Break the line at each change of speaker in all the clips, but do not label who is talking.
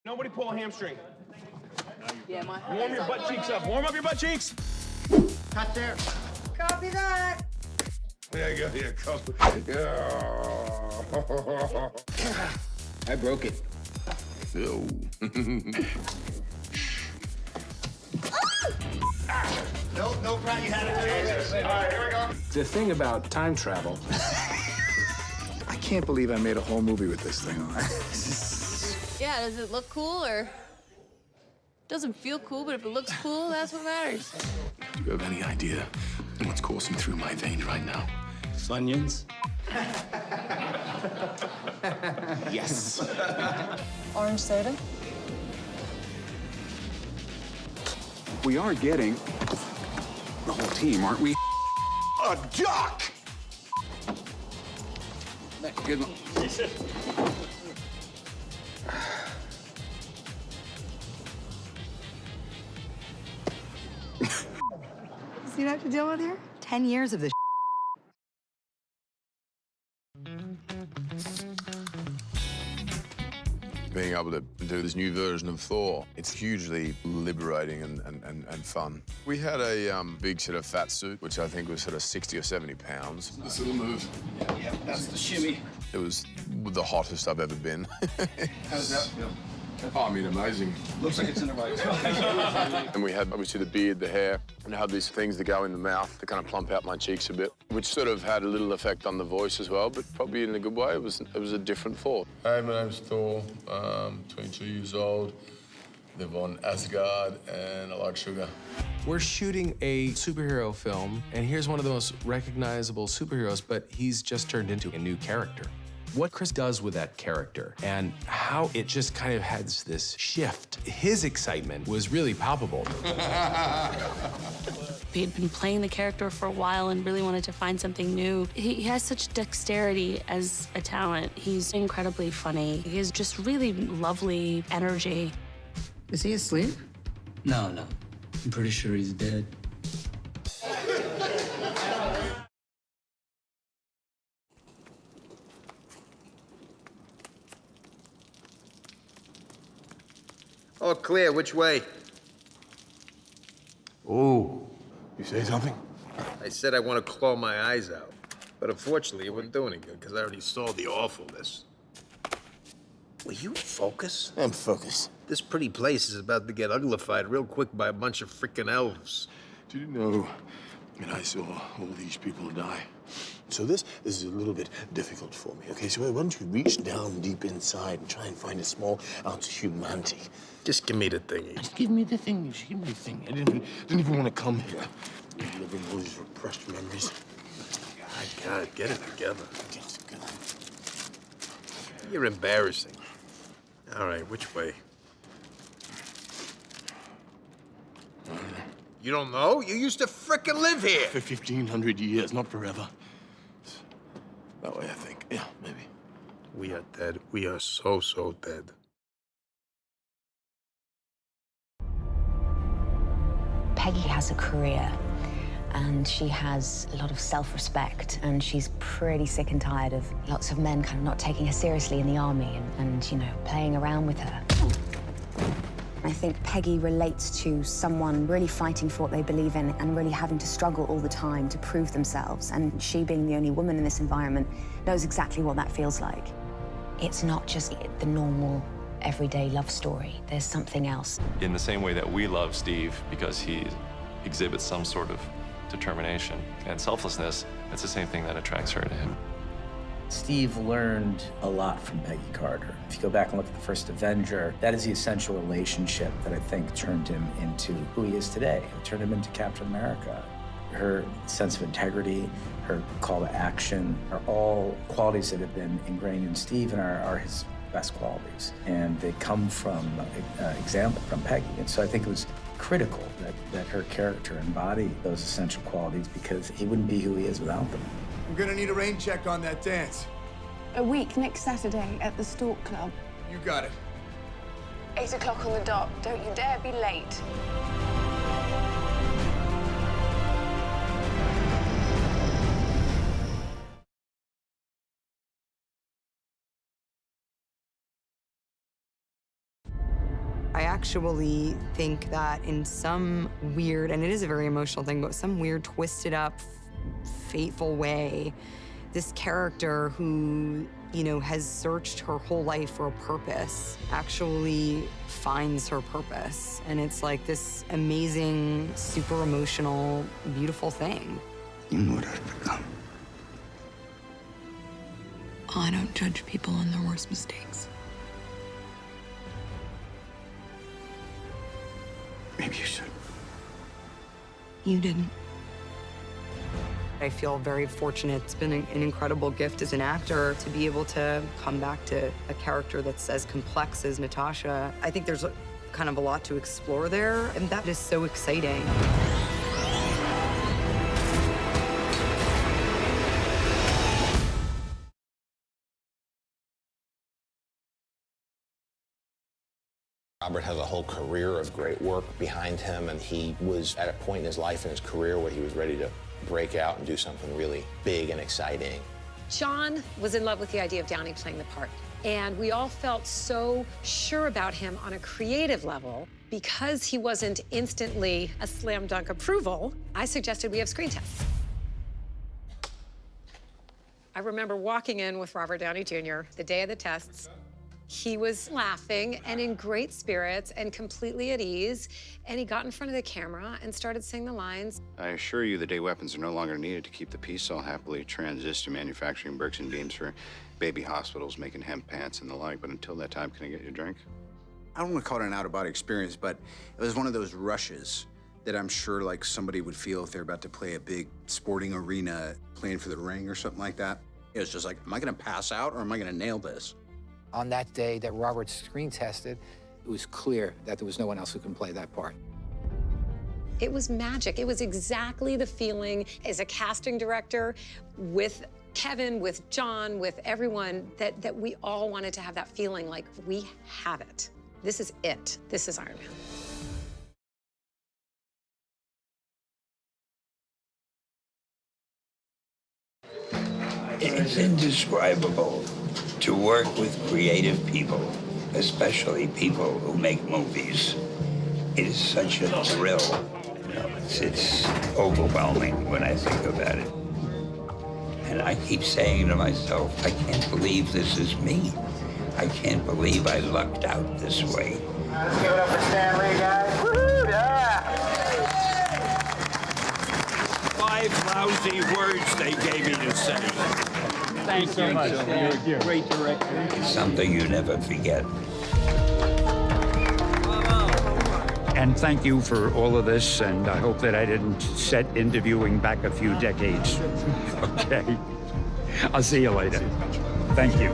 Nobody pull a hamstring.
Yeah, my
Warm your butt cheeks up. Warm up your butt cheeks.
Cut there.
Copy that.
There you go. Yeah, copy. Yeah.
I broke it.
Ew.
No problem. You had it. All right, here we go.
The thing about time travel.
I can't believe I made a whole movie with this thing on.
Yeah, does it look cool or doesn't feel cool, but if it looks cool, that's what matters.
Do you have any idea what's coursing through my veins right now?
Funyuns.
Yes.
Orange soda.
We are getting the whole team, aren't we?
A duck!
Good one.
See what I have to deal with here? 10 years of this.
Being able to do this new version of Thor, it's hugely liberating and fun. We had a big sort of fat suit, which I think was sort of 60 or 70 pounds.
This little move.
Yeah, that's the shimmy.
It was the hottest I've ever been.
How does that feel?
Oh, I mean, amazing.
Looks like it's in the right spot.
And we had obviously the beard, the hair, and I had these things that go in the mouth to kind of plump out my cheeks a bit, which sort of had a little effect on the voice as well, but probably in a good way. It was a different Thor.
Hi, my name's Thor. 22 years old. Live on Asgard, and I like sugar.
We're shooting a superhero film, and here's one of the most recognizable superheroes, but he's just turned into a new character. What Chris does with that character and how it just kind of has this shift. His excitement was really palpable.
He had been playing the character for a while and really wanted to find something new. He has such dexterity as a talent. He's incredibly funny. He has just really lovely energy.
Is he asleep?
No. I'm pretty sure he's dead.
All clear, which way?
Oh, you say something?
I said I want to claw my eyes out. But unfortunately, it wouldn't do any good, because I already saw the awfulness. Will you focus?
I'm focused.
This pretty place is about to get uglified real quick by a bunch of freaking elves.
Did you know that I saw all these people die? So this is a little bit difficult for me, okay? So why don't you reach down deep inside and try and find a small ounce of humanity?
Just give me the thingy.
Just give me the thing. Just give me the thing. I didn't even want to come here. Living all these repressed memories.
God, get it together. You're embarrassing. All right, which way? You don't know? You used to frickin' live here.
For 1,500 years, not forever. That way, I think. Yeah, maybe.
We are dead. We are so dead.
Peggy has a career, and she has a lot of self-respect, and she's pretty sick and tired of lots of men kind of not taking her seriously in the army and you know, playing around with her. I think Peggy relates to someone really fighting for what they believe in and really having to struggle all the time to prove themselves. And she, being the only woman in this environment, knows exactly what that feels like. It's not just the normal, everyday love story. There's something else.
In the same way that we love Steve because he exhibits some sort of determination and selflessness, it's the same thing that attracts her to him.
Steve learned a lot from Peggy Carter. If you go back and look at the first Avenger, that is the essential relationship that I think turned him into who he is today. It turned him into Captain America. Her sense of integrity, her call to action are all qualities that have been ingrained in Steve and are his best qualities. And they come from example from Peggy. And so I think it was critical that her character embodied those essential qualities because he wouldn't be who he is without them.
I'm gonna need a rain check on that dance.
A week next Saturday at the Stork Club.
You got it.
8 o'clock on the dot. Don't you dare be late.
I actually think that in some weird, and it is a very emotional thing, but some weird, twisted up, fateful way, this character who, you know, has searched her whole life for a purpose actually finds her purpose. And it's like this amazing, super emotional, beautiful thing.
You know what I've become.
I don't judge people on their worst mistakes.
Maybe you should.
You didn't.
I feel very fortunate. It's been an incredible gift as an actor to be able to come back to a character that's as complex as Natasha. I think there's kind of a lot to explore there, and that is so exciting.
Robert has a whole career of great work behind him, and he was at a point in his life and his career where he was ready to break out and do something really big and exciting.
John was in love with the idea of Downey playing the part, and we all felt so sure about him on a creative level. Because he wasn't instantly a slam dunk approval, I suggested we have screen tests. I remember walking in with Robert Downey Jr. the day of the tests. He was laughing and in great spirits and completely at ease, and he got in front of the camera and started saying the lines.
I assure you the day weapons are no longer needed to keep the peace cell happily transist to manufacturing bricks and beams for baby hospitals, making hemp pants and the like, but until that time, can I get you a drink?
I don't want to call it an out-of-body experience, but it was one of those rushes that I'm sure like somebody would feel if they're about to play a big sporting arena, playing for the ring or something like that. It was just like, am I gonna pass out or am I gonna nail this?
On that day that Robert screen tested, it was clear that there was no one else who can play that part.
It was magic. It was exactly the feeling as a casting director with Kevin, with John, with everyone, that we all wanted to have that feeling like we have it. This is it. This is Iron Man.
It's indescribable to work with creative people, especially people who make movies. It is such a thrill. It's overwhelming when I think about it. And I keep saying to myself, I can't believe this is me. I can't believe I lucked out this way.
Let's give it up for Stan Lee, guys. Woo-hoo, yeah!
5 lousy words they gave me to say.
Thanks so much. You're a great director.
It's something you never forget.
And thank you for all of this, and I hope that I didn't set interviewing back a few decades. Okay. I'll see you later. Thank you.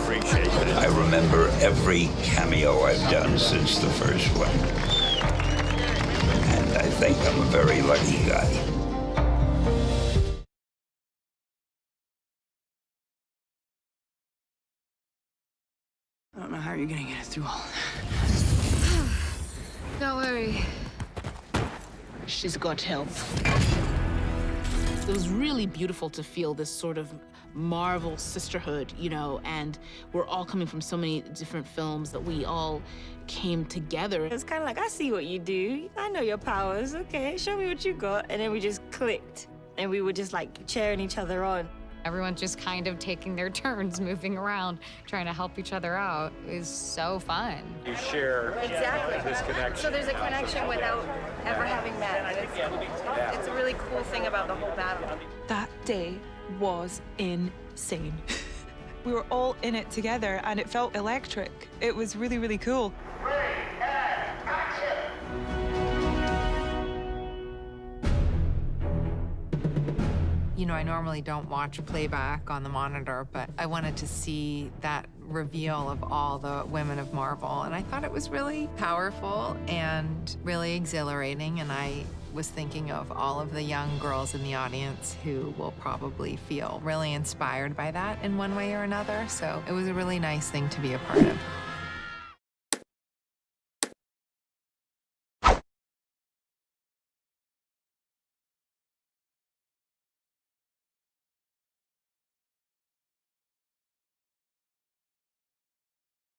Appreciate it. I remember every cameo I've done since the first one. And I think I'm a very lucky guy.
I don't know how you're gonna get it through all that.
Don't worry.
She's got help. It was really beautiful to feel this sort of Marvel sisterhood, you know, and we're all coming from so many different films that we all came together.
It's kind of like, I see what you do. I know your powers. Okay, show me what you got. And then we just clicked, and we were just like cheering each other on.
Everyone's just kind of taking their turns, moving around, trying to help each other out. It was so fun.
You share this connection.
So there's a connection without ever having met. It's a really cool thing about the whole battle.
That day was insane. We were all in it together, and it felt electric. It was really, really cool.
You know, I normally don't watch playback on the monitor, but I wanted to see that reveal of all the women of Marvel, and I thought it was really powerful and really exhilarating, and I was thinking of all of the young girls in the audience who will probably feel really inspired by that in one way or another, so it was a really nice thing to be a part of.